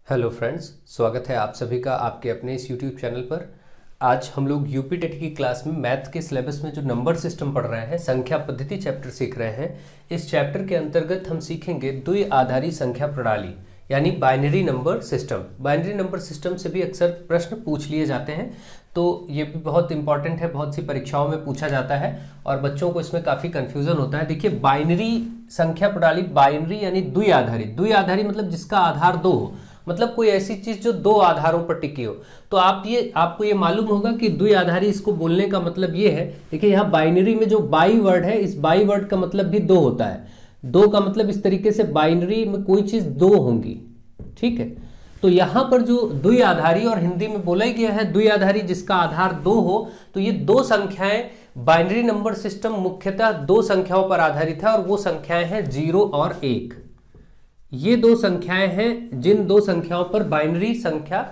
Hello friends, स्वागत है आप सभी का आपके अपने इस यूट्यूब चैनल पर। आज हम लोग यूपी टेट की क्लास में मैथ के सिलेबस में जो नंबर सिस्टम पढ़ रहे हैं, संख्या पद्धति चैप्टर सीख रहे हैं। इस चैप्टर के अंतर्गत हम सीखेंगे द्विआधारी संख्या प्रणाली यानी binary number system. Binary number system से भी अक्सर प्रश्न पूछ लिए जाते हैं, तो ये भी बहुत इंपॉर्टेंट है, बहुत सी परीक्षाओं में पूछा जाता है और बच्चों को इसमें काफ़ी कन्फ्यूज़न होता है। देखिए, बाइनरी संख्या प्रणाली, बाइनरी यानी द्विआधारी। द्विआधारी मतलब जिसका आधार दो हो, मतलब कोई ऐसी चीज जो दो आधारों पर टिकी हो। तो आपको ये मालूम होगा कि द्विआधारी इसको बोलने का मतलब ये है। देखिए, यहाँ बाइनरी में जो बाई वर्ड है, इस बाई वर्ड का मतलब भी दो होता है। दो का मतलब इस तरीके से बाइनरी में कोई चीज दो होंगी, ठीक है। तो यहाँ पर जो द्विआधारी और हिंदी में बोला गया है द्विआधारी जिसका आधार दो हो, तो ये दो संख्याएं, बाइनरी नंबर सिस्टम मुख्यतः दो संख्याओं पर आधारित है और वो संख्याएं हैं 0 और 1। ये दो संख्याएं हैं जिन दो संख्याओं पर बाइनरी संख्या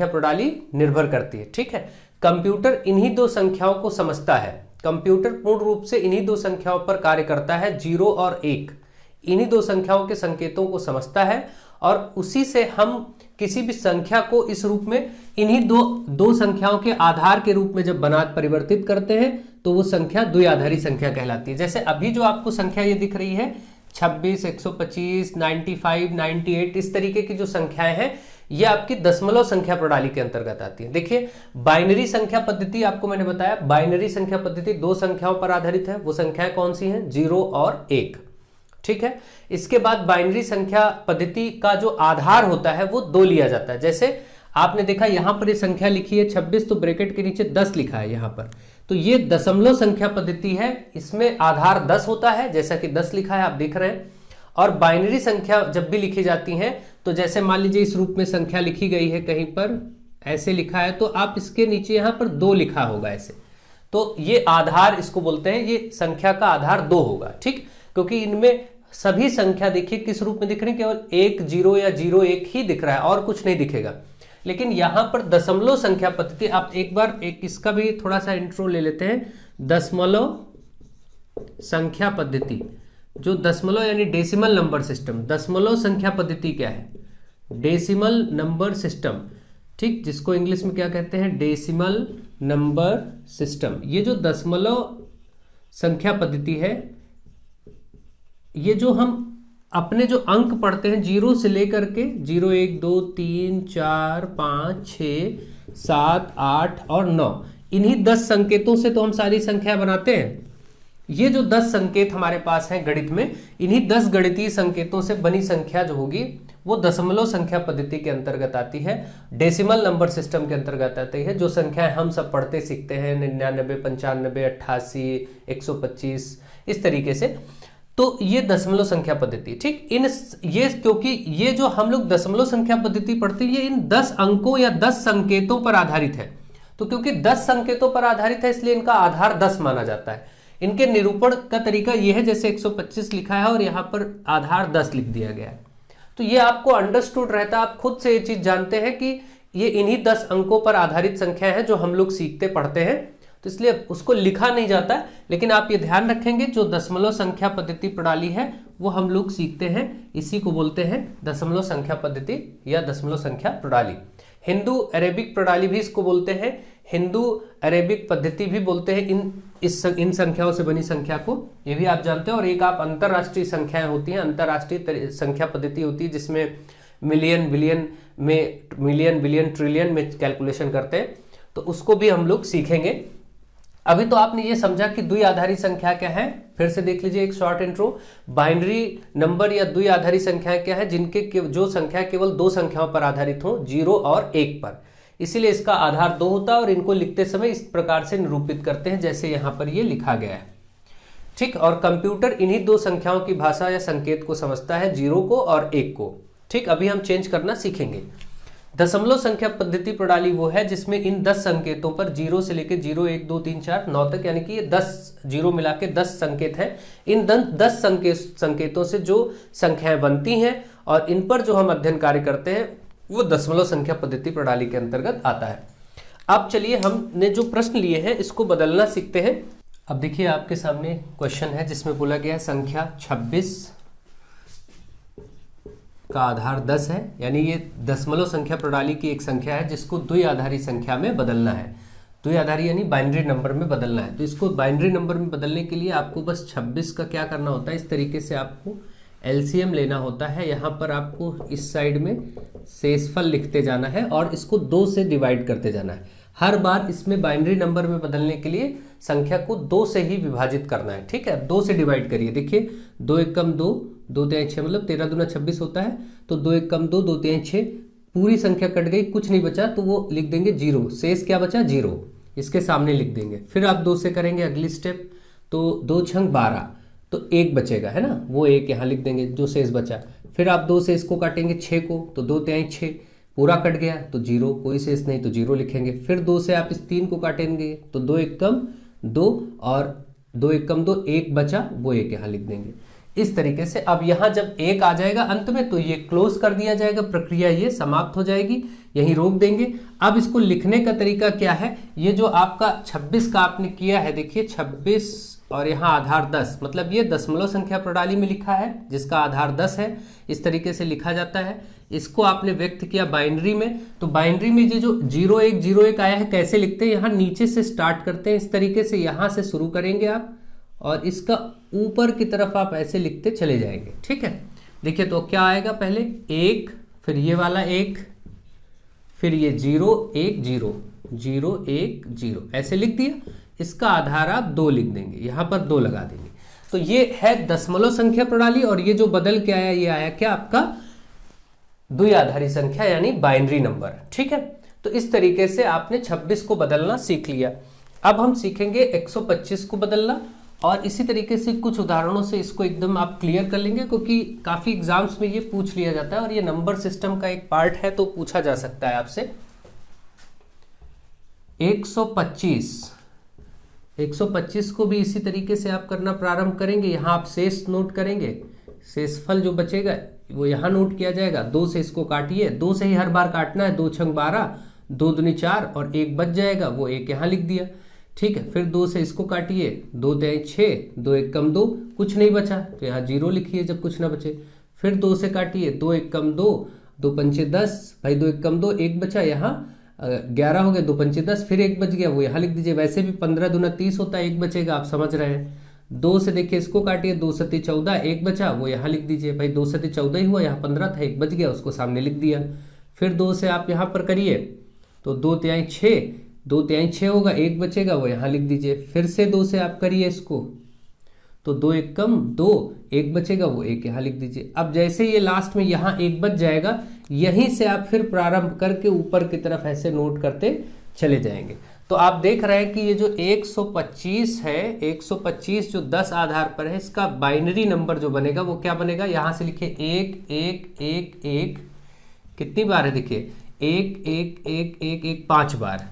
प्रणाली निर्भर करती है, ठीक है। कंप्यूटर इन्हीं दो संख्याओं को समझता है। कंप्यूटर पूर्ण रूप से इन्हीं दो संख्याओं पर कार्य करता है, 0 और 1। इन्हीं दो संख्याओं के संकेतों को समझता है और उसी से हम किसी भी संख्या को इस रूप में इन्हीं दो संख्याओं के आधार के रूप में जब परिवर्तित करते हैं तो वो संख्या द्विआधारी संख्या कहलाती है। जैसे अभी जो आपको संख्या ये दिख रही है 26, 125, 95, 98, इस तरीके की जो संख्याएं हैं ये आपकी दशमलव संख्या प्रणाली के अंतर्गत आती है। देखिए, बाइनरी संख्या पद्धति आपको मैंने बताया, बाइनरी संख्या पद्धति दो संख्याओं पर आधारित है। वो संख्याएं कौन सी हैं? 0 और 1, ठीक है। इसके बाद बाइनरी संख्या पद्धति का जो आधार होता है वो दो लिया जाता है। जैसे आपने देखा यहां पर ये संख्या लिखी है 26, तो ब्रैकेट के नीचे 10 लिखा है यहां पर, तो ये दशमलव संख्या पद्धति है। इसमें आधार 10 होता है, जैसा कि 10 लिखा है आप देख रहे हैं। और बाइनरी संख्या जब भी लिखी जाती हैं, तो जैसे मान लीजिए इस रूप में संख्या लिखी गई है, कहीं पर ऐसे लिखा है, तो आप इसके नीचे यहां पर 2 लिखा होगा ऐसे, तो ये आधार इसको बोलते हैं, ये संख्या का आधार 2 होगा, ठीक। क्योंकि इनमें सभी संख्या देखिए किस रूप में दिख रही है, केवल 1 0 या 0 1 ही दिख रहा है और कुछ नहीं दिखेगा। लेकिन यहां पर दशमलव संख्या पद्धति, आप एक बार इसका भी थोड़ा सा इंट्रो ले लेते हैं। दशमलव संख्या पद्धति, जो दशमलव यानी डेसिमल नंबर सिस्टम। दशमलव संख्या पद्धति क्या है? डेसिमल नंबर सिस्टम, ठीक, जिसको इंग्लिश में क्या कहते हैं? Decimal number system. ये जो दशमलव संख्या पद्धति है, ये जो हम अपने जो अंक पढ़ते हैं 0 से लेकर के 0 1 2 3 4 5 6 7 8 और 9, इन्हीं 10 संकेतों से तो हम सारी संख्या बनाते हैं। ये जो 10 संकेत हमारे पास हैं गणित में, इन्हीं 10 गणितीय संकेतों से बनी संख्या जो होगी वो दशमलव संख्या पद्धति के अंतर्गत आती है, डेसिमल नंबर सिस्टम के अंतर्गत आती है। जो संख्याएं हम सब पढ़ते सीखते हैं 99, 95, 88, 125, इस तरीके से, तो ये दशमलव संख्या पद्धति, ठीक। क्योंकि ये जो हम लोग दशमलव संख्या पद्धति पढ़ते हैं, ये इन 10 अंकों या 10 संकेतों पर आधारित है। तो क्योंकि 10 संकेतों पर आधारित है, इसलिए इनका आधार 10 माना जाता है। इनके निरूपण का तरीका ये है, जैसे 125 लिखा है और यहाँ पर आधार 10 लिख दिया गया है, तो ये आपको अंडरस्टूड रहता है। आप खुद से ये चीज जानते हैं कि ये इन्हीं 10 अंकों पर आधारित संख्या है जो हम लोग सीखते पढ़ते हैं, तो इसलिए उसको लिखा नहीं जाता है। लेकिन आप ये ध्यान रखेंगे, जो दशमलव संख्या पद्धति प्रणाली है वो हम लोग सीखते हैं, इसी को बोलते हैं दशमलव संख्या पद्धति या दशमलव संख्या प्रणाली। हिंदू अरेबिक प्रणाली भी इसको बोलते हैं, हिंदू अरेबिक पद्धति भी बोलते हैं इन संख्याओं से बनी संख्या को, ये भी आप जानते हैं। और एक आप अंतरराष्ट्रीय संख्याएं होती हैं, अंतरराष्ट्रीय संख्या पद्धति होती है जिसमें मिलियन बिलियन ट्रिलियन में कैलकुलेशन करते हैं, तो उसको भी हम लोग सीखेंगे। अभी तो आपने ये समझा कि द्विआधारी संख्या क्या है, फिर से देख लीजिए एक शॉर्ट इंट्रो। बाइनरी नंबर या द्विआधारी संख्या क्या है? जो संख्या केवल दो संख्याओं पर आधारित हो, 0 और 1 पर, इसीलिए इसका आधार 2 होता है और इनको लिखते समय इस प्रकार से निरूपित करते हैं जैसे यहां पर ये लिखा गया है, ठीक। और कंप्यूटर इन्हीं दो संख्याओं की भाषा या संकेत को समझता है, 0 को और 1 को, ठीक। अभी हम चेंज करना सीखेंगे। दशमलव संख्या पद्धति प्रणाली वो है जिसमें इन 10 संकेतों पर 0 से लेकर 0 1 2 3 4 9 तक, यानी कि ये 10 0 मिला के 10 संकेत हैं। इन 10 संकेतों से जो संख्याएं बनती हैं और इन पर जो हम अध्ययन कार्य करते हैं वो दशमलव संख्या पद्धति प्रणाली के अंतर्गत आता है। अब चलिए हमने जो प्रश्न लिए हैं इसको बदलना सीखते हैं। अब देखिए आपके सामने क्वेश्चन है जिसमें बोला गया है संख्या 26 का आधार 10 है, यानी ये दशमलव संख्या प्रणाली की एक संख्या है जिसको द्विआधारी संख्या में बदलना है। द्विआधारी यानी बाइनरी नंबर में बदलना है। तो इसको बाइनरी नंबर में बदलने के लिए आपको बस 26 का क्या करना होता है, इस तरीके से आपको एलसीएम लेना होता है। यहाँ पर आपको इस साइड में शेषफल लिखते जाना है और इसको 2 से डिवाइड करते जाना है। हर बार इसमें बाइनरी नंबर में बदलने के लिए संख्या को 2 से ही विभाजित करना है, ठीक है। 2 से डिवाइड करिए, देखिए 2 एकम 2, 2 तिहाई 6, मतलब 13 दूना 26 होता है। तो 2 एकम 2, 2 तिहाई 6, पूरी संख्या कट गई, कुछ नहीं बचा तो वो लिख देंगे 0। शेष क्या बचा, 0, इसके सामने लिख देंगे। फिर आप 2 से करेंगे अगली स्टेप, तो 2 छंग 12, तो 1 बचेगा, है ना, वो 1 यहाँ लिख देंगे जो शेष बचा। फिर आप 2 से इसको काटेंगे 6 को, तो 2 तिहाई 6, पूरा कट गया तो 0, कोई शेष नहीं तो 0 लिखेंगे। फिर 2 से आप इस 3 को काटेंगे तो 2 एकम 2 और 2 एकम 2, 1 बचा, वो 1 यहाँ लिख देंगे। इस तरीके से अब यहाँ जब 1 आ जाएगा अंत में तो ये क्लोज कर दिया जाएगा, प्रक्रिया ये समाप्त हो जाएगी, यहीं रोक देंगे। अब इसको लिखने का तरीका क्या है, ये जो आपका 26 का आपने किया है, देखिए 26 और यहाँ आधार 10, मतलब ये दशमलव संख्या प्रणाली में लिखा है जिसका आधार 10 है, इस तरीके से लिखा जाता है। इसको आपने व्यक्त किया बाइनरी में, तो बाइनरी में ये जो 0101 आया है कैसे लिखते हैं, यहाँ नीचे से स्टार्ट करते हैं, इस तरीके से यहाँ से शुरू करेंगे आप और इसका ऊपर की तरफ आप ऐसे लिखते चले जाएंगे, ठीक है। देखिए तो क्या आएगा, पहले 1, फिर ये वाला 1, फिर ये 0 1 0 0 1 0 ऐसे लिख दिया। इसका आधार आप 2 लिख देंगे, यहाँ पर 2 लगा देंगे। तो ये है दशमलव संख्या प्रणाली और ये जो बदल के आया ये आया क्या, आपका द्विआधारी संख्या यानी बाइनरी नंबर, ठीक है। तो इस तरीके से आपने 26 को बदलना सीख लिया। अब हम सीखेंगे 125 को बदलना और इसी तरीके से कुछ उदाहरणों से इसको एकदम आप क्लियर कर लेंगे, क्योंकि काफी एग्जाम्स में ये पूछ लिया जाता है और ये नंबर सिस्टम का एक पार्ट है तो पूछा जा सकता है आपसे। 125 को भी इसी तरीके से आप करना प्रारंभ करेंगे। यहाँ आप शेष नोट करेंगे, शेषफल जो बचेगा वो यहाँ नोट किया जाएगा। 2 से इसको काटिए, 2 से ही हर बार काटना है, 2 छंग 12, 2 दूनी 4 और 1 बच जाएगा, वो 1 यहाँ लिख दिया, ठीक है। फिर 2 से इसको काटिए, 2 तिहाई 6, 2 एकम 2, कुछ नहीं बचा तो यहाँ 0 लिखिए जब कुछ ना बचे। फिर 2 से काटिए, 2 एकम 2, 2 पंचे 10, भाई 2 एकम 2, 1 बचा, यहाँ 11 हो गया, 2 पंचे 10, फिर 1 बच गया, वो यहाँ लिख दीजिए। वैसे भी 15 दूना 30 होता है, 1 बचेगा, आप समझ रहे हैं। 2 से देखिए इसको काटिए, 2 सती 14, 1 बचा, वो यहाँ लिख दीजिए। भाई 2 सती 14 ही हुआ, यहाँ 15 था, 1 बच गया, उसको सामने लिख दिया। फिर 2 से आप यहाँ पर करिए तो 2 तिहाई 6, 2 तिहाई 6 होगा, 1 बचेगा, वो यहाँ लिख दीजिए। फिर से 2 से आप करिए इसको तो 2 एकम 2, 1 बचेगा, वो 1 यहाँ लिख दीजिए। अब जैसे ये लास्ट में यहाँ 1 बच जाएगा, यहीं से आप फिर प्रारंभ करके ऊपर की तरफ ऐसे नोट करते चले जाएंगे। तो आप देख रहे हैं कि ये जो 125 है, 125 जो 10 आधार पर है, इसका बाइनरी नंबर जो बनेगा वो क्या बनेगा, यहां से लिखिए 1 1 1 1, कितनी बार है देखिए 1 1 1 1 1 5 बार,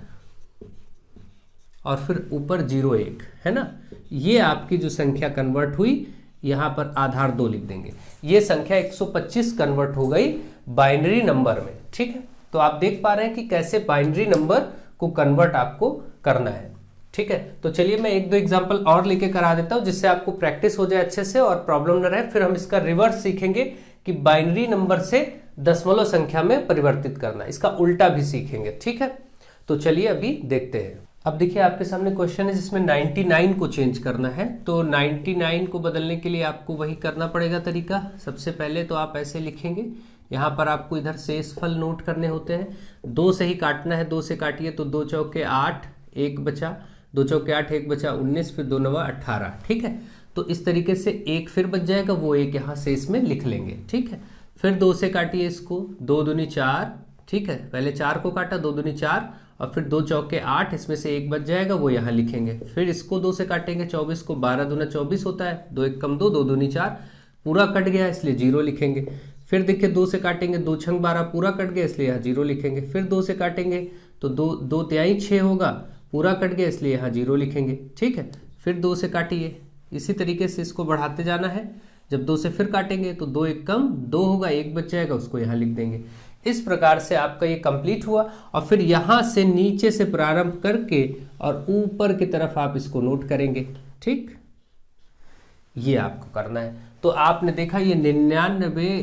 और फिर ऊपर 0 1, है ना। ये आपकी जो संख्या कन्वर्ट हुई, यहां पर आधार 2 लिख देंगे। ये संख्या 125 कन्वर्ट हो गई बाइनरी नंबर में, ठीक है। तो आप देख पा रहे हैं कि कैसे बाइनरी नंबर को कन्वर्ट आपको करना है, ठीक है। तो चलिए मैं 1-2 एग्जांपल और लेके करा देता हूं जिससे आपको प्रैक्टिस हो जाए अच्छे से और प्रॉब्लम न रहे। फिर हम इसका रिवर्स सीखेंगे कि बाइनरी नंबर से दशमलव संख्या में परिवर्तित करना, इसका उल्टा भी सीखेंगे, ठीक है। तो चलिए अभी देखते हैं। अब देखिए आपके सामने क्वेश्चन है जिसमें 99 को चेंज करना है। तो 99 को बदलने के लिए आपको वही करना पड़ेगा तरीका। सबसे पहले तो आप ऐसे लिखेंगे, यहाँ पर आपको इधर शेषफल नोट करने होते हैं। 2 से ही काटना है, 2 से काटिए तो 2 चौके 8, 1 बचा, 2 चौके 8, 1 बचा 19, फिर 2 नवा 18, ठीक है। तो इस तरीके से 1 फिर बच जाएगा, वो 1 यहाँ शेष में लिख लेंगे, ठीक है। फिर 2 से काटिए इसको, 2 दूनी 4, ठीक है। पहले 4 को काटा, 2 दूनी 4 और फिर 2 चौके 8, इसमें से 1 बच जाएगा, वो यहाँ लिखेंगे। फिर इसको 2 से काटेंगे, 24 को, 12 दूना 24 होता है, 2 एकम 2, 2 दूनी 4, पूरा कट गया इसलिए 0 लिखेंगे। फिर देखिए 2 से काटेंगे, 2 छंग 12, पूरा कट गया इसलिए यहाँ 0 लिखेंगे। फिर 2 से काटेंगे तो 2 तिहाई 6 होगा, पूरा कट गया इसलिए यहाँ 0 लिखेंगे, ठीक है। फिर 2 से काटिए, इसी तरीके से इसको बढ़ाते जाना है। जब 2 से फिर काटेंगे तो 2 एकम 2 होगा, 1 बच जाएगा, उसको यहाँ लिख देंगे। इस प्रकार से आपका ये कंप्लीट हुआ और फिर यहाँ से नीचे से प्रारंभ करके और ऊपर की तरफ आप इसको नोट करेंगे, ठीक। ये आपको करना है। तो आपने देखा ये 99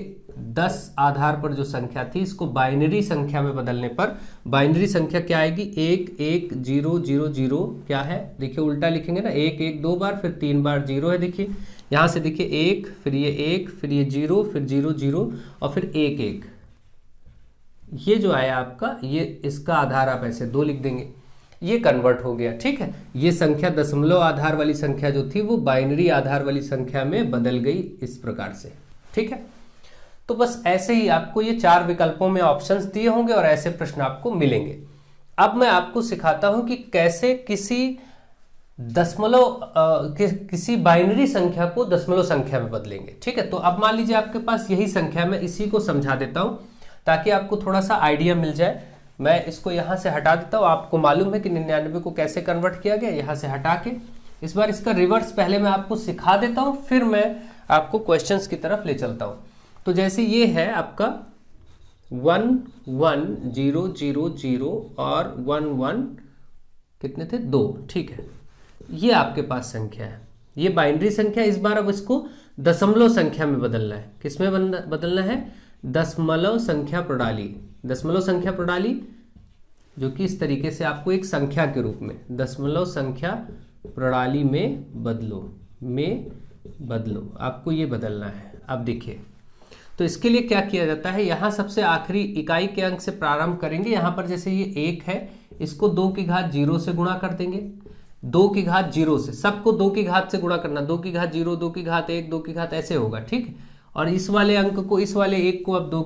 10 आधार पर जो संख्या थी इसको बाइनरी संख्या में बदलने पर बाइनरी संख्या क्या आएगी, 1 1 0 0 0 क्या है, देखिए उल्टा लिखेंगे ना, 1 1 2 बार फिर 3 बार 0 है। देखिए यहाँ से देखिए 1 फिर ये 1 फिर ये 0 फिर 0 0 और फिर 1 1, ये जो आया आपका, ये इसका आधार आप ऐसे 2 लिख देंगे, ये कन्वर्ट हो गया। ठीक है, ये संख्या दशमलव आधार वाली संख्या जो थी वो बाइनरी आधार वाली संख्या में बदल गई इस प्रकार से। ठीक है, तो बस ऐसे ही आपको ये 4 विकल्पों में ऑप्शंस दिए होंगे और ऐसे प्रश्न आपको मिलेंगे। अब मैं आपको सिखाता हूं कि कैसे किसी किसी बाइनरी संख्या को दशमलव संख्या में बदलेंगे। ठीक है, तो अब मान लीजिए आपके पास यही संख्या, मैं इसी को समझा देता हूं ताकि आपको थोड़ा सा आइडिया मिल जाए। मैं इसको यहां से हटा देता हूं, आपको मालूम है कि 99 को कैसे कन्वर्ट किया गया, यहां से हटा के इस बार इसका रिवर्स पहले मैं आपको सिखा देता हूं, फिर मैं आपको क्वेश्चंस की तरफ ले चलता हूं। तो जैसे ये है आपका 1 1 0 0 0 और 1 1 कितने थे, 2। ठीक है, ये आपके पास संख्या है, ये बाइनरी संख्या। इस बार अब इसको दशमलव संख्या में बदलना है। किसमें बदलना है, दशमलव संख्या प्रणाली। दशमलव संख्या प्रणाली जो कि इस तरीके से आपको एक संख्या के रूप में दशमलव संख्या प्रणाली में बदलो आपको ये बदलना है। अब देखिए, तो इसके लिए क्या किया जाता है, यहाँ सबसे आखिरी इकाई के अंक से प्रारंभ करेंगे। यहाँ पर जैसे ये 1 है, इसको 2 की घात 0 से गुणा कर देंगे, 2 की घात 0 से, सबको 2 की घात से गुणा करना, 2 की घात 0 2 की घात 1 2 की घात ऐसे होगा। ठीक है, और इस वाले अंक को, इस वाले 1 को अब 2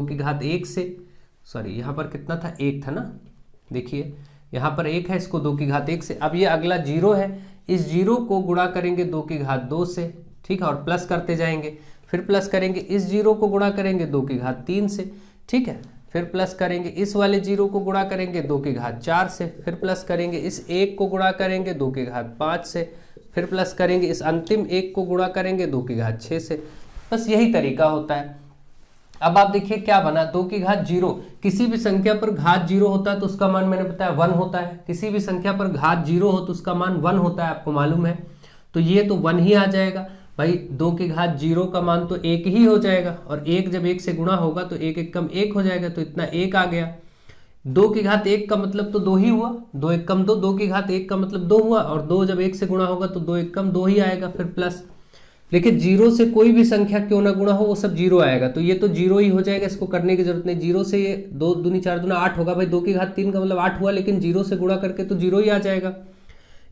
की घात 1 से, सॉरी यहाँ पर कितना था, 1 था ना, देखिए यहाँ पर 1 है, इसको 2 की घात 1 से। अब ये अगला 0 है, इस 0 को गुणा करेंगे 2 की घात 2 से। ठीक है, और प्लस करते जाएंगे, फिर प्लस करेंगे, इस 0 को गुणा करेंगे 2 की घात 3 से। ठीक है, फिर प्लस करेंगे, इस वाले 0 को गुणा करेंगे 2 की घात 4 से, फिर प्लस करेंगे, इस 1 को गुणा करेंगे 2 की घात 5 से, फिर प्लस करेंगे, इस अंतिम 1 को गुणा करेंगे 2 की घात 6 से। बस यही तरीका होता है। अब आप देखिए क्या बना, 2 की घात 0, किसी भी संख्या पर घात 0 होता है तो उसका मान मैंने बताया 1 होता है, किसी भी संख्या पर घात 0 हो तो उसका मान 1 होता है, आपको मालूम है। तो ये तो 1 ही आ जाएगा भाई, 2 की घात 0 का मान तो 1 ही हो जाएगा, और 1 जब 1 से गुणा होगा तो 1 1 कम 1 हो जाएगा, तो इतना 1 आ गया। 2 की घात 1 का मतलब तो 2 ही हुआ, 2 1 कम 2, 2 की घात 1 का मतलब 2 हुआ, और 2 जब 1 से गुणा होगा तो 2 1 कम 2 ही आएगा, फिर प्लस। लेकिन 0 से कोई भी संख्या क्यों ना गुणा हो वो सब 0 आएगा, तो ये तो 0 ही हो जाएगा, इसको करने की जरूरत नहीं। 0 से ये 2 दूनी 4 दूना 8 होगा भाई, 2 की घात 3 का मतलब 8 हुआ, लेकिन 0 से गुणा करके तो 0 ही आ जाएगा।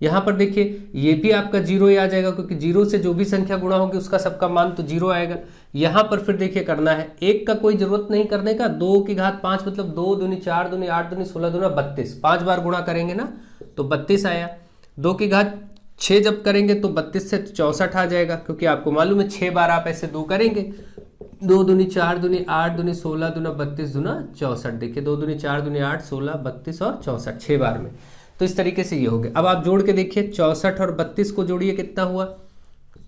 यहाँ पर देखिए ये भी आपका 0 ही आ जाएगा, क्योंकि 0 से जो भी संख्या गुणा होगी उसका सबका मान तो 0 आएगा। यहाँ पर फिर देखिए करना है, 1 का कोई जरूरत नहीं करने का, 2 की घात 5 मतलब 2 दूनी 4 दूनी 8 दूनी 16 दूना 32, 5 बार गुणा करेंगे ना तो 32 आया। 2 की घात 6 जब करेंगे तो 32 से 64 आ जाएगा, क्योंकि आपको मालूम है 6 बार आप ऐसे 2 करेंगे, 2 दूनी 4 दूनी 8 दूनी 16 दूना 32 दूना 64। देखिए 2 दूनी 4 दूनी 8 16 32 और 64, 6 बार में। तो इस तरीके से ये हो गया। अब आप जोड़ के देखिए, 64 और 32 को जोड़िए, कितना हुआ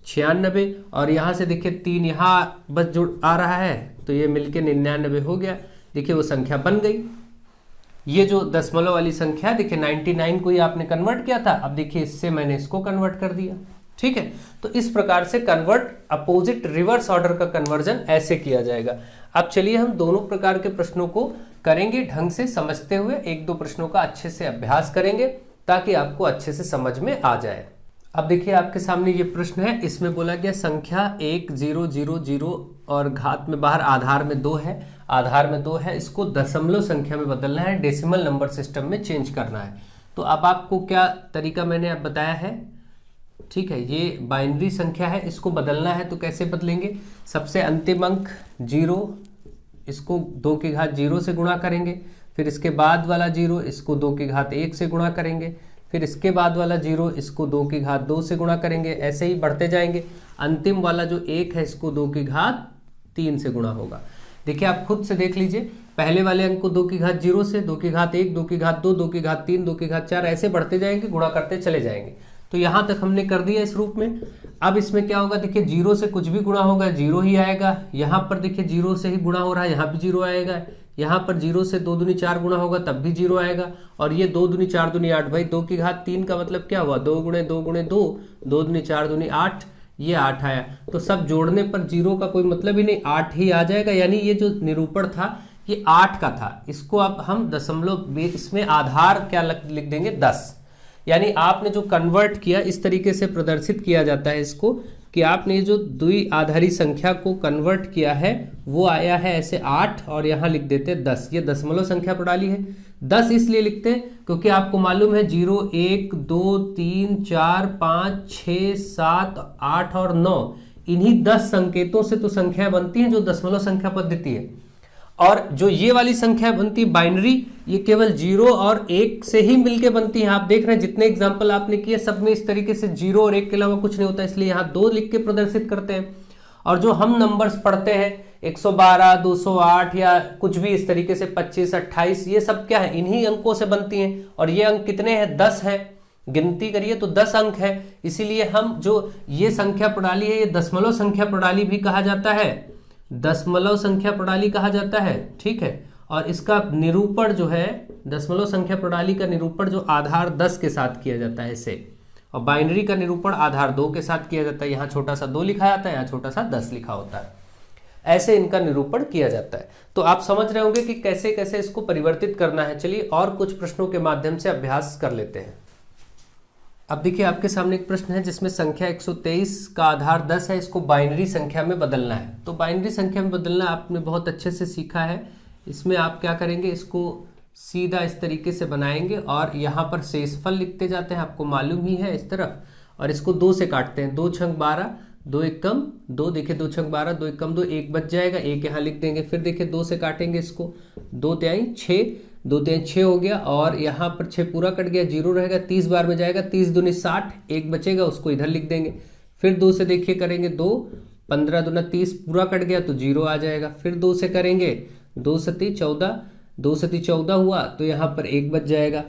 96, और यहाँ से देखिए 3 यहाँ बस जुड़ आ रहा है, तो ये मिलके 99 हो गया। देखिए वो संख्या बन गई। ये जो दशमलव वाली संख्या देखिए 99 को ही आपने कन्वर्ट किया था, अब देखिए इससे मैंने इसको कन्वर्ट कर दिया। ठीक है, तो इस प्रकार से कन्वर्ट अपोजिट रिवर्स ऑर्डर का कन्वर्जन ऐसे किया जाएगा। अब चलिए हम दोनों प्रकार के प्रश्नों को करेंगे ढंग से समझते हुए, 1-2 प्रश्नों का अच्छे से अभ्यास करेंगे ताकि आपको अच्छे से समझ में आ जाए। अब देखिए आपके सामने ये प्रश्न है, इसमें बोला गया संख्या 1 0 0 0 और घात में बाहर आधार में 2 है, आधार में 2 है, इसको दशमलव संख्या में बदलना है, डेसिमल नंबर सिस्टम में चेंज करना है। तो अब आपको क्या तरीका मैंने अब बताया है, ठीक है, ये बाइनरी संख्या है, इसको बदलना है। तो कैसे बदलेंगे, सबसे अंतिम अंक 0, इसको 2 की घात 0 से गुणा करेंगे, फिर इसके बाद वाला 0 इसको 2 की घात 1 से गुणा करेंगे, फिर इसके बाद वाला 0 इसको 2 की घात 2 से गुणा करेंगे, ऐसे ही बढ़ते जाएंगे। अंतिम वाला जो 1 है इसको 2 की घात 3 से गुणा होगा। देखिए आप खुद से देख लीजिए, पहले वाले अंक को 2 की घात 0 से, 2 की घात 1, 2 की घात 2, 2 की घात 3, 2 की घात 4, ऐसे बढ़ते जाएंगे, गुणा करते चले जाएंगे। तो यहाँ तक हमने कर दिया इस रूप में। अब इसमें क्या होगा, देखिए 0 से कुछ भी गुणा होगा 0 ही आएगा। यहाँ पर देखिए 0 से ही गुणा हो रहा है, यहाँ भी 0 आएगा। यहाँ पर 0 से 2 दूनी 4 गुणा होगा तब भी 0 आएगा। और ये 2 दूनी 4 दूनी 8, भाई 2 की घात 3 का मतलब क्या हुआ, 2 गुणे 2 गुणे 2, 2 दूनी 4 दूनी 8, ये 8 आया, तो सब जोड़ने पर 0 का कोई मतलब ही नहीं, 8 ही आ जाएगा। यानी ये जो निरूपण था ये 8 का था। इसको अब हम दशमलव इसमें आधार क्या लिख देंगे 10। यानी आपने जो कन्वर्ट किया, इस तरीके से प्रदर्शित किया जाता है इसको कि आपने जो द्विआधारी संख्या को कन्वर्ट किया है वो आया है ऐसे 8 और यहाँ लिख देते हैं 10। ये दशमलव संख्या प्रणाली है। 10 इसलिए लिखते हैं क्योंकि आपको मालूम है 0, 1, 2, 3, 4, 5, 6, 7, 8 और 9 इन्हीं 10 संकेतों से तो संख्या बनती है जो दशमलव संख्या पद्धति है। और जो ये वाली संख्या बनती है बाइनरी, ये केवल 0 और 1 से ही मिलके बनती है। आप देख रहे हैं जितने एग्जाम्पल आपने किए सब में इस तरीके से 0 और 1 के अलावा कुछ नहीं होता, इसलिए यहाँ 2 लिख के प्रदर्शित करते हैं। और जो हम नंबर्स पढ़ते हैं 112, 208 या कुछ भी इस तरीके से 25, 28, ये सब क्या है, इन्हीं अंकों से बनती हैं। और ये अंक कितने हैं, 10 है। गिनती करिए तो 10 अंक है। इसीलिए हम जो ये संख्या प्रणाली है ये दशमलव संख्या प्रणाली भी कहा जाता है, दशमलव संख्या प्रणाली कहा जाता है। ठीक है, और इसका निरूपण जो है दशमलव संख्या प्रणाली का निरूपण जो आधार 10 के साथ किया जाता है इसे, और बाइनरी का निरूपण आधार 2 के साथ किया जाता है। यहाँ छोटा सा 2 लिखा जाता है, यहाँ छोटा सा 10 लिखा होता है। ऐसे इनका निरूपण किया जाता है। तो आप समझ रहे होंगे कि कैसे कैसे इसको परिवर्तित करना है। चलिए और कुछ प्रश्नों के माध्यम से अभ्यास कर लेते हैं। अब देखिए आपके सामने एक प्रश्न है जिसमें संख्या 123 का आधार 10 है, इसको बाइनरी संख्या में बदलना है। तो बाइनरी संख्या में बदलना आपने बहुत अच्छे से सीखा है। इसमें आप क्या करेंगे, इसको सीधा इस तरीके से बनाएंगे और यहाँ पर शेषफल लिखते जाते हैं, आपको मालूम ही है इस तरफ, और इसको 2 से काटते हैं। 2 छंग 12, 2 एक कम 2, देखिए 2 छंग 12, 2 एक कम 2, 1 बच जाएगा, 1 यहाँ लिख देंगे। फिर देखिए 2 से काटेंगे इसको, 2 तिहाई 6, 2 तिहाई 6 हो गया, और यहाँ पर 6 पूरा कट गया, 0 रहेगा, 30 बार में जाएगा, 30 दूनी 60, 1 बचेगा उसको इधर लिख देंगे। फिर 2 से देखिए करेंगे 2, 15 दूना 30 पूरा कट गया तो 0 आ जाएगा। फिर 2 से करेंगे 2 सती 14, 2 सती 14 हुआ तो यहाँ पर 1 बच जाएगा।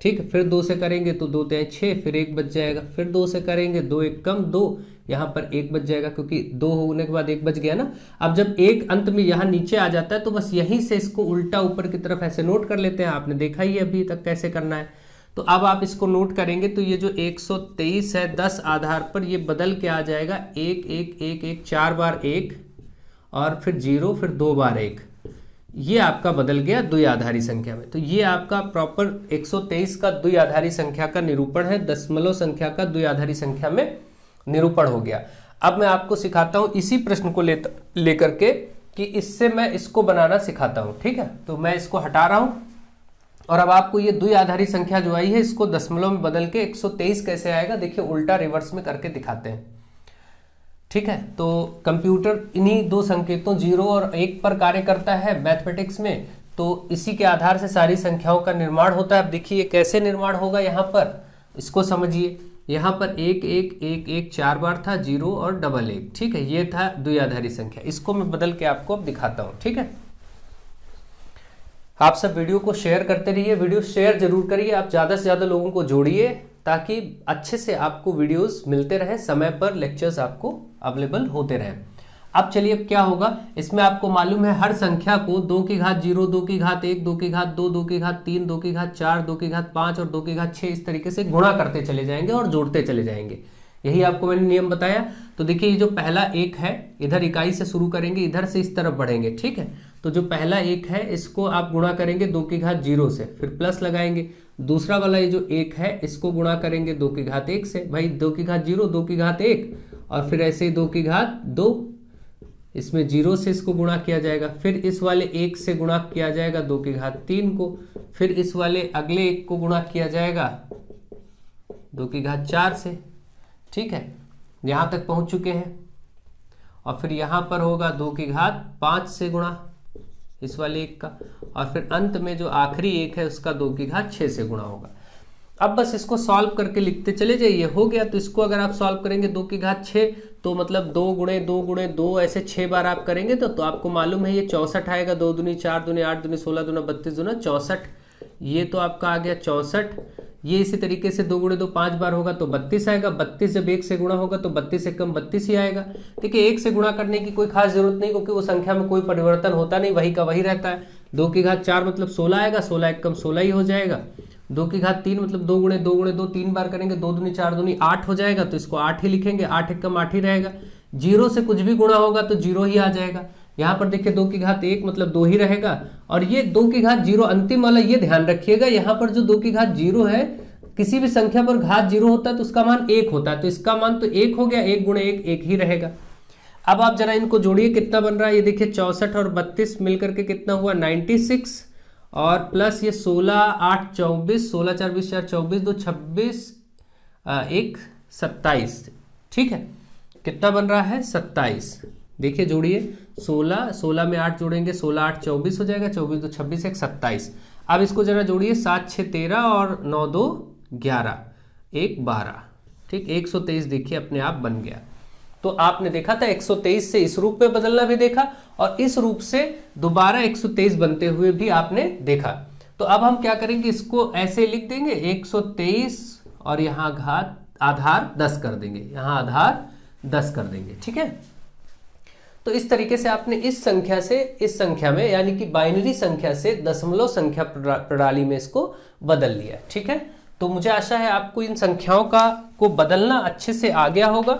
ठीक है, फिर 2 से करेंगे तो 2 तिहाई 6, फिर 1 बच जाएगा। फिर 2 से करेंगे 2 एक कम 2, यहाँ पर 1 बच जाएगा क्योंकि 2 होने के बाद 1 बच गया ना। अब जब 1 अंत में यहाँ नीचे आ जाता है तो बस यहीं से इसको उल्टा ऊपर की तरफ ऐसे नोट कर लेते हैं। आपने देखा ही अभी तक कैसे करना है। तो अब आप इसको नोट करेंगे तो ये जो 123 है 10 आधार पर ये बदल के आ जाएगा 1 1 1 1, 4 बार 1 और फिर 0, फिर 2 बार 1। ये आपका बदल गया द्विआधारी संख्या में। तो ये आपका प्रॉपर 123 का द्विआधारी संख्या का निरूपण है, दशमलव संख्या का द्विआधारी संख्या में निरूपण हो गया। अब मैं आपको सिखाता हूं इसी प्रश्न को लेकर के कि इससे मैं इसको बनाना सिखाता हूं। ठीक है, तो मैं इसको हटा रहा हूं और अब आपको ये द्विआधारी संख्या जो आई है इसको दशमलव में बदल के 123 कैसे आएगा, देखिए उल्टा रिवर्स में करके दिखाते हैं। ठीक है, तो कंप्यूटर इन्हीं 2 संकेतों 0 और 1 पर कार्य करता है मैथमेटिक्स में। तो इसी के आधार से सारी संख्याओं का निर्माण होता है। अब देखिए कैसे निर्माण होगा, यहाँ पर इसको समझिए। यहाँ पर 1 1 1 1 4 बार था, 0 और डबल 1। ठीक है, ये था द्विआधारी संख्या। इसको मैं बदल के आपको अब दिखाता हूँ। ठीक है, आप सब वीडियो को शेयर करते रहिए, वीडियो शेयर जरूर करिए, आप ज़्यादा से ज़्यादा लोगों को जोड़िए ताकि अच्छे से आपको वीडियोस मिलते रहे, समय पर लेक्चर्स आपको अवेलेबल होते रहे। अब चलिए अब क्या होगा, इसमें आपको मालूम है हर संख्या को 2 की घात 0, 2 की घात 1, 2 की घात 2, 2 की घात 3, 2 की घात 4, 2 की घात 5 और 2 की घात 6 इस तरीके से गुणा करते चले जाएंगे और जोड़ते चले जाएंगे। यही आपको मैंने नियम बताया। तो देखिए ये जो पहला 1 है इधर इकाई से शुरू करेंगे, इधर से इस तरफ बढ़ेंगे। ठीक है, तो जो पहला 1 है इसको आप गुणा करेंगे 2 की घात 0 से, फिर प्लस लगाएंगे। दूसरा वाला ये जो 1 है इसको गुणा करेंगे 2 की घात 1 से, भाई 2 की घात 0, 2 की घात 1 और फिर ऐसे ही 2 की घात 2, इसमें 0 से इसको गुणा किया जाएगा। फिर इस वाले 1 से गुणा किया जाएगा 2 की घात 3 को, फिर इस वाले अगले 1 को गुणा किया जाएगा 2 की घात 4 से। ठीक है, यहाँ तक पहुँच चुके हैं। और फिर यहाँ पर होगा 2 की घात 5 से गुणा इस वाले 1 का, और फिर अंत में जो आखिरी 1 है उसका 2 की घात 6 से गुणा होगा। अब बस इसको सॉल्व करके लिखते चले जाइए, हो गया। तो इसको अगर आप सॉल्व करेंगे 2 की घात 6 तो मतलब 2 गुणे 2 गुणे 2 ऐसे 6 बार आप करेंगे तो आपको मालूम है ये 64 आएगा। 2 दूनी 4 दूनी 8 दूनी 16 दूना 32 दूना 64, ये तो आपका आ गया 64। ये इसी तरीके से 2 गुणे 2 5 बार होगा तो 32 आएगा। 32 जब 1 से गुणा होगा तो 32 से कम 32 ही आएगा। देखिए 1 से गुणा करने की कोई खास जरूरत नहीं क्योंकि वो संख्या में कोई परिवर्तन होता नहीं, वही का वही रहता है। 2 की घात 4 मतलब 16 आएगा, 16 एक कम 16 ही हो जाएगा। 2 की घात 3 मतलब 2 गुणे 2 गुणे 2 3 बार करेंगे, 2 दूनी 4 दूनी 8 हो जाएगा, तो इसको 8 ही लिखेंगे, 8 एक कम 8 ही रहेगा। 0 से कुछ भी गुणा होगा तो 0 ही आ जाएगा। यहाँ पर देखिए 2 की घात 1 मतलब 2 ही रहेगा, और ये 2 की घात 0 अंतिम वाला, ये ध्यान रखिएगा, यहाँ पर जो 2 की घात 0 है, किसी भी संख्या पर घात 0 होता है तो उसका मान 1 होता है, तो इसका मान तो 1 हो गया, 1 गुणे 1 1 ही रहेगा। अब आप जरा इनको जोड़िए, कितना बन रहा है, ये देखिए 64 और 32 मिलकर के कितना हुआ 96, और प्लस ये 16 8 24, 16 4 20 4 24 2 26 1 27, ठीक है, कितना बन रहा है 27। देखिए जोड़िए 16 में 8 जोड़ेंगे, 16 8 24 हो जाएगा, 24 2 26 1 27। अब इसको जरा जोड़िए, 7 6 13 और 9 2 11 1 12, ठीक, 123 देखिए अपने आप बन गया। तो आपने देखा था 123 से इस रूप में बदलना भी देखा, और इस रूप से दोबारा 123 बनते हुए भी आपने देखा। तो अब हम क्या करेंगे, इसको ऐसे लिख देंगे 123 और यहाँ घात आधार 10 कर देंगे, यहाँ आधार 10 कर देंगे, ठीक है। तो इस तरीके से आपने इस संख्या से इस संख्या में, यानी कि बाइनरी संख्या से दशमलव संख्या प्रणाली में इसको बदल लिया, ठीक है। तो मुझे आशा है आपको इन संख्याओं को बदलना अच्छे से आ गया होगा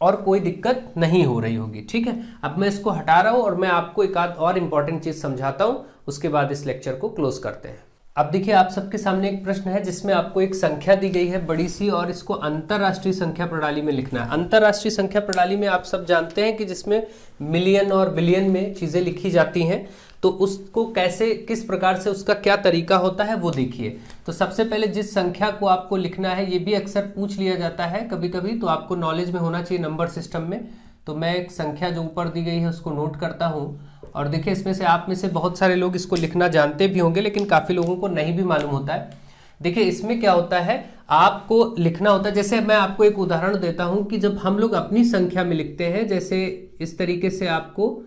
और कोई दिक्कत नहीं हो रही होगी, ठीक है। अब मैं इसको हटा रहा हूं और मैं आपको एक आध और इंपॉर्टेंट चीज समझाता हूं, उसके बाद इस लेक्चर को क्लोज करते हैं। अब देखिए आप सबके सामने एक प्रश्न है जिसमें आपको एक संख्या दी गई है बड़ी सी, और इसको अंतरराष्ट्रीय संख्या प्रणाली में लिखना है। अंतरराष्ट्रीय संख्या प्रणाली में आप सब जानते हैं कि जिसमें मिलियन और बिलियन में चीजें लिखी जाती हैं, तो उसको कैसे, किस प्रकार से, उसका क्या तरीका होता है वो देखिए। तो सबसे पहले जिस संख्या को आपको लिखना है, ये भी अक्सर पूछ लिया जाता है कभी कभी, तो आपको नॉलेज में होना चाहिए नंबर सिस्टम में। तो मैं एक संख्या जो ऊपर दी गई है उसको नोट करता हूँ, और देखिए इसमें से आप में से बहुत सारे लोग इसको लिखना जानते भी होंगे, लेकिन काफ़ी लोगों को नहीं भी मालूम होता है। देखिए इसमें क्या होता है, आपको लिखना होता है, जैसे मैं आपको एक उदाहरण देता हूँ कि जब हम लोग अपनी संख्या में लिखते हैं, जैसे इस तरीके से आपको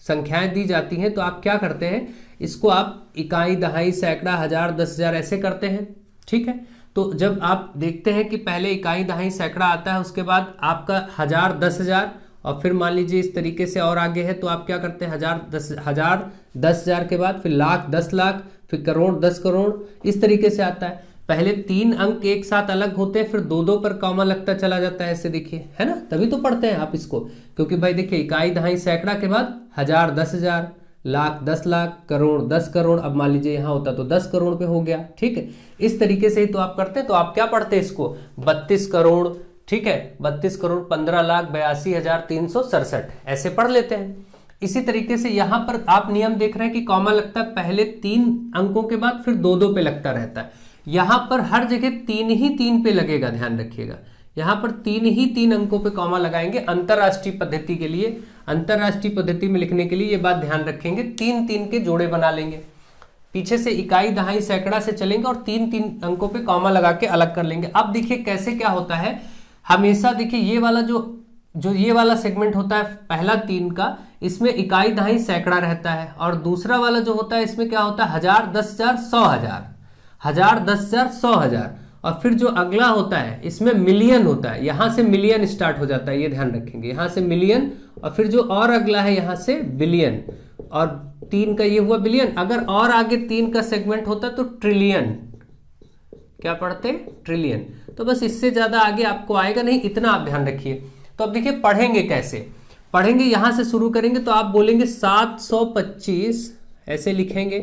संख्याएं दी जाती हैं, तो आप क्या करते हैं, इसको आप इकाई दहाई सैकड़ा हजार 10,000 ऐसे करते हैं, ठीक है। तो जब आप देखते हैं कि पहले इकाई दहाई सैकड़ा आता है, उसके बाद आपका 1000 10,000, और फिर मान लीजिए इस तरीके से और आगे है, तो आप क्या करते हैं, 10,000 के बाद फिर लाख 10 लाख, फिर करोड़ 10 करोड़, इस तरीके से आता है। पहले 3 अंक एक साथ अलग होते हैं, फिर 2-2 पर कॉमा लगता चला जाता है, ऐसे देखिए, है ना, तभी तो पढ़ते हैं आप इसको, क्योंकि भाई देखिए इकाई दहाई सैकड़ा के बाद 1000 10,000, लाख 10 लाख, करोड़ 10 करोड़, अब मान लीजिए यहाँ होता तो 10 करोड़ पे हो गया, ठीक है। इस तरीके से ही तो आप करते हैं। तो आप क्या पढ़ते हैं इसको, 32 करोड़, ठीक है, 32 करोड़ 15,82,367 ऐसे पढ़ लेते हैं। इसी तरीके से यहाँ पर आप नियम देख रहे हैं कि कॉमा लगता है पहले 3 अंकों के बाद, फिर 2-2 पे लगता रहता है। यहाँ पर हर जगह 3 ही 3 पे लगेगा, ध्यान रखिएगा, यहाँ पर 3 ही 3 अंकों पे कॉमा लगाएंगे अंतरराष्ट्रीय पद्धति के लिए। अंतरराष्ट्रीय पद्धति में लिखने के लिए ये बात ध्यान रखेंगे, 3-3 के जोड़े बना लेंगे, पीछे से इकाई दहाई सैकड़ा से चलेंगे और 3-3 अंकों पे कॉमा लगा के अलग कर लेंगे। अब देखिए कैसे क्या होता है, हमेशा देखिए ये वाला जो ये वाला सेगमेंट होता है पहला 3 का, इसमें इकाई दहाई सैकड़ा रहता है, और दूसरा वाला जो होता है इसमें क्या होता है, 1000 10,000 100,000, 1000 10,000 100,000, और फिर जो अगला होता है इसमें मिलियन होता है, यहां से मिलियन स्टार्ट हो जाता है, ये ध्यान रखेंगे, यहां से मिलियन, और फिर जो और अगला है यहां से बिलियन, और 3 का ये हुआ बिलियन। अगर और आगे 3 का सेगमेंट होता तो ट्रिलियन, क्या पढ़ते, ट्रिलियन। तो बस इससे ज्यादा आगे आपको आएगा नहीं, इतना आप ध्यान रखिए। तो अब देखिए पढ़ेंगे कैसे, पढ़ेंगे यहां से शुरू करेंगे, तो आप बोलेंगे 725, ऐसे लिखेंगे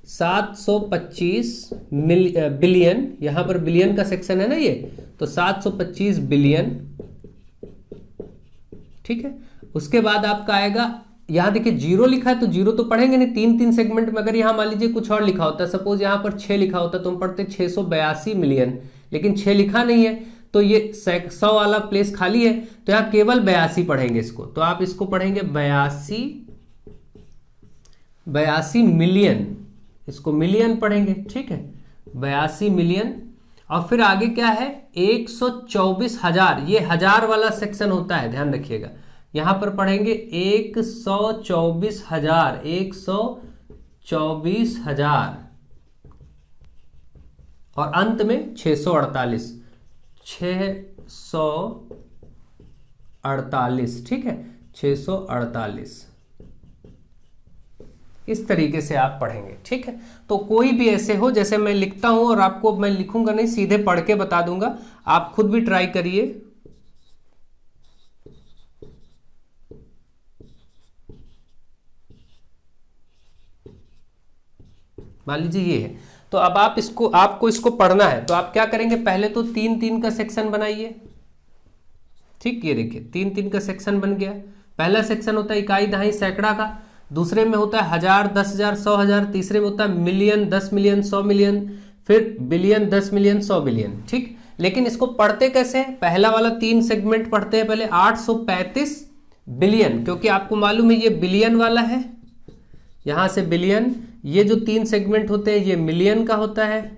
725 बिलियन, यहां पर बिलियन का सेक्शन है ना ये, तो 725 बिलियन, ठीक है। उसके बाद आपका आएगा, यहां देखिए 0 लिखा है तो 0 तो पढ़ेंगे नहीं, 3-3 सेगमेंट में। अगर यहां मान लीजिए कुछ और लिखा होता, सपोज यहां पर 6 लिखा होता, तो हम पढ़ते 682 मिलियन, लेकिन 6 लिखा नहीं है, तो ये 100 वाला प्लेस खाली है, तो यहां केवल 82 पढ़ेंगे इसको। तो आप इसको पढ़ेंगे 82 मिलियन, इसको मिलियन पढ़ेंगे, ठीक है, 82 मिलियन। और फिर आगे क्या है, 124,000, ये हजार वाला सेक्शन होता है, ध्यान रखिएगा, यहां पर पढ़ेंगे 124,000, 124,000, और अंत में 648, 648, ठीक है, 648, इस तरीके से आप पढ़ेंगे, ठीक है। तो कोई भी ऐसे हो, जैसे मैं लिखता हूं और आपको मैं लिखूंगा नहीं, सीधे पढ़ के बता दूंगा, आप खुद भी ट्राई करिए। मान लीजिए ये है, तो अब आपको इसको पढ़ना है, तो आप क्या करेंगे, पहले तो 3-3 का सेक्शन बनाइए, ठीक। ये देखिए 3-3 का सेक्शन बन गया। पहला सेक्शन होता है इकाई, दहाई, सैकड़ा का, दूसरे में होता है 1000, 10,000, 100,000, तीसरे में होता है मिलियन, 10 मिलियन, 100 मिलियन, फिर बिलियन, 10 मिलियन, 100 बिलियन, ठीक। लेकिन इसको पढ़ते कैसे हैं, पहला वाला 3 सेगमेंट पढ़ते हैं पहले, 835 बिलियन, क्योंकि आपको मालूम है ये बिलियन वाला है, यहां से बिलियन, ये जो 3 सेगमेंट होते हैं ये मिलियन का होता है,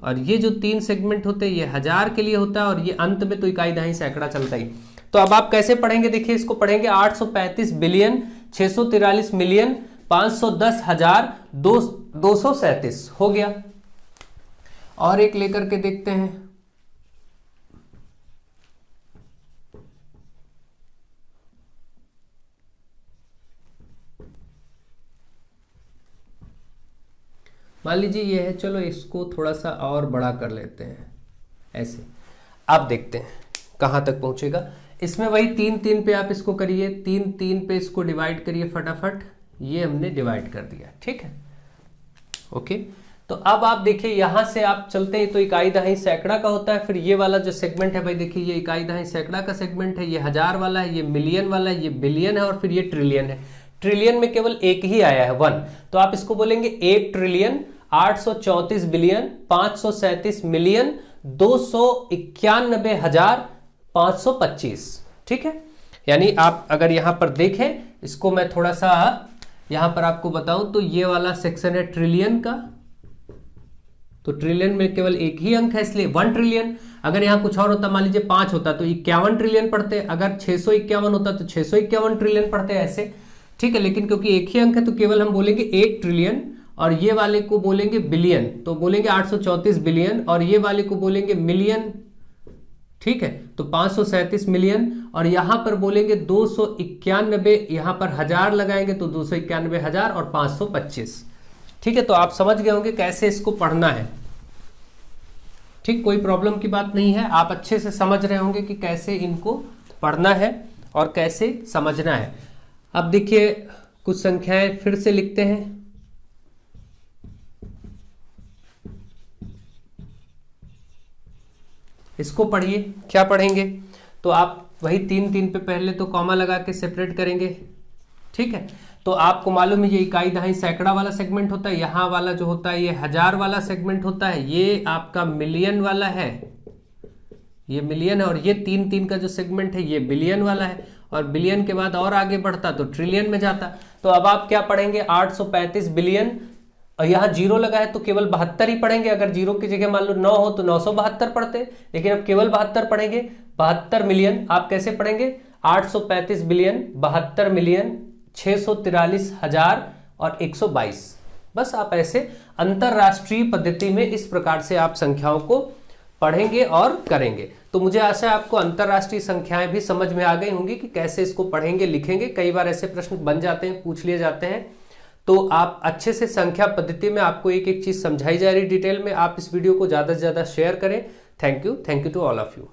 और ये जो 3 सेगमेंट होते हैं ये 1000 के लिए होता है, और ये अंत में तो इकाई, दहाई, सैकड़ा चलता ही। तो अब आप कैसे पढ़ेंगे, देखिए इसको पढ़ेंगे 835 बिलियन, 643 मिलियन, 510,000, 237 हो गया। और एक लेकर के देखते हैं, मान लीजिए ये है, चलो इसको थोड़ा सा और बड़ा कर लेते हैं ऐसे। आप देखते हैं कहाँ तक पहुँचेगा। इसमें वही 3-3 पे आप इसको करिए, 3-3 पे इसको डिवाइड करिए फटाफट। ये हमने डिवाइड कर दिया, ठीक है, ओके। तो अब आप देखिए यहाँ से आप चलते हैं, तो इकाई, दहाई, सैकड़ा का होता है, फिर ये वाला जो सेगमेंट है भाई देखिए, ये इकाई, दहाई, सैकड़ा का सेगमेंट है, ये 1000 वाला है, ये मिलियन वाला है, ये बिलियन है, और फिर ये ट्रिलियन है। ट्रिलियन में केवल एक ही आया है 1, तो आप इसको बोलेंगे 1 ट्रिलियन 834 बिलियन 537 मिलियन 291,525, ठीक है। यानी आप अगर यहां पर देखें, इसको मैं थोड़ा सा यहां पर आपको बताऊं, तो ये वाला सेक्शन है ट्रिलियन का, तो ट्रिलियन में केवल एक ही अंक है, इसलिए 1 ट्रिलियन। अगर यहां कुछ और होता, मान लीजिए 5 होता तो 51 ट्रिलियन पढ़ते, अगर 651 होता तो 651 ट्रिलियन पढ़ते, ऐसे, ठीक है। लेकिन क्योंकि एक ही अंक है तो केवल हम बोलेंगे 1 ट्रिलियन, और ये वाले को बोलेंगे बिलियन, तो बोलेंगे 834 बिलियन, और ये वाले को बोलेंगे मिलियन, ठीक है, तो 537 मिलियन, और यहां पर बोलेंगे 291, यहां पर 1000 लगाएंगे तो 291,000 और 525, ठीक है। तो आप समझ गए होंगे कैसे इसको पढ़ना है, ठीक, कोई प्रॉब्लम की बात नहीं है, आप अच्छे से समझ रहे होंगे कि कैसे इनको पढ़ना है और कैसे समझना है। अब देखिए कुछ संख्याएं फिर से लिखते हैं, इसको पढ़िए। क्या पढ़ेंगे, तो आप वही 3-3 पे पहले तो कॉमा लगा के सेपरेट करेंगे, ठीक है। तो आपको मालूम है ये इकाई, दहाई, सैकड़ा वाला सेगमेंट होता है, यहाँ वाला जो होता है ये 1000 वाला सेगमेंट होता है, ये आपका मिलियन वाला है, ये मिलियन है, और ये 3-3 का जो सेगमेंट है ये बिलियन वाला है, और बिलियन के बाद और आगे बढ़ता तो ट्रिलियन में जाता। तो अब आप क्या पढ़ेंगे, 835 बिलियन, और यहाँ 0 लगा है तो केवल 72 ही पढ़ेंगे। अगर 0 की जगह मान लो 9 हो तो 972 पढ़ते, लेकिन अब केवल 72 पढ़ेंगे। 72 मिलियन आप कैसे पढ़ेंगे, 835 बिलियन, 72 मिलियन, 643,000 और 122। बस आप ऐसे अंतरराष्ट्रीय पद्धति में इस प्रकार से आप संख्याओं को पढ़ेंगे और करेंगे। तो मुझे आशा है आपको अंतरराष्ट्रीय संख्याएं भी समझ में आ गई होंगी कि कैसे इसको पढ़ेंगे, लिखेंगे। कई बार ऐसे प्रश्न बन जाते हैं, पूछ लिए जाते हैं, तो आप अच्छे से संख्या पद्धति में आपको एक एक चीज समझाई जा रही डिटेल में। आप इस वीडियो को ज्यादा से ज्यादा शेयर करें। Thank you to all of you.